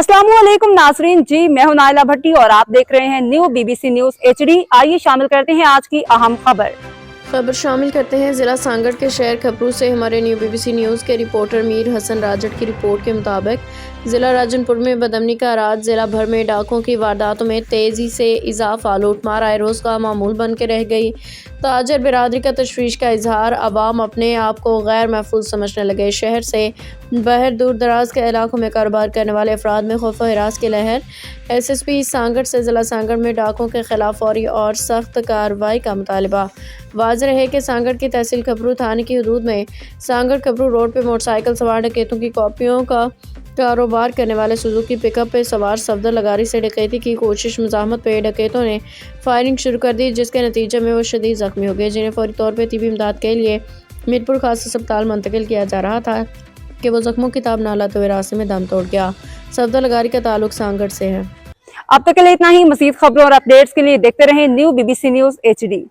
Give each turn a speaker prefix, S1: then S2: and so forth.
S1: अस्सलाम वालेकुम नाजरीन जी, मैं हूं नाइला भट्टी और आप देख रहे हैं न्यू BBC न्यूज HD। आइए शामिल करते हैं आज की अहम खबर
S2: शामिल करते हैं। जिला सांगड़ के शहर खपरू से हमारे न्यू BBC न्यूज़ के रिपोर्टर मीर हसन राजट की रिपोर्ट के मुताबिक ज़िला राजनपुर में बदअमनी का राज ज़िला भर में डाकों की वारदातों में तेज़ी से इजाफा, लूटमार आए रोज़ का मामूल बन के रह गई। ताजर बिरादरी का तशवीश का इजहार, अवाम अपने आप को गैर महफूज समझने लगे। शहर से बाहर दूर दराज के इलाकों में कारोबार करने वाले अफराद में खौफ व हिरास की लहर। SSP सांगड़ से ज़िला सांगड़ में डाकों के खिलाफ फौरी और सख्त कार्रवाई का मुतालबा। वाज़ेह है कि सांगड़ की तहसील खपरू थाने की हदूद में सांगड़ खपरू रोड पर मोटरसाइकिल सवार डकैतों की कॉपियों का कारोबार करने वाले सुजुकी पिकअप पे सवार सफदर लगारी से डकैती की कोशिश मुजाहमत पे डकैतों ने फायरिंग शुरू कर दी, जिसके नतीजे में वो शदीद जख्मी हो गए, जिन्हें फौरी तौर पे तिबी इमदाद के लिए मीरपुर खास अस्पताल मुंतकिल किया जा रहा था कि वो जख्मों की ताब ना लाते हुए रास्ते में दम तोड़ गया। सफदर लगारी का ताल्लुक सांगड़ से है।
S1: अब तक के लिए इतना ही। मज़ीद खबरों और अपडेट्स के लिए देखते रहें न्यू BBC न्यूज HD।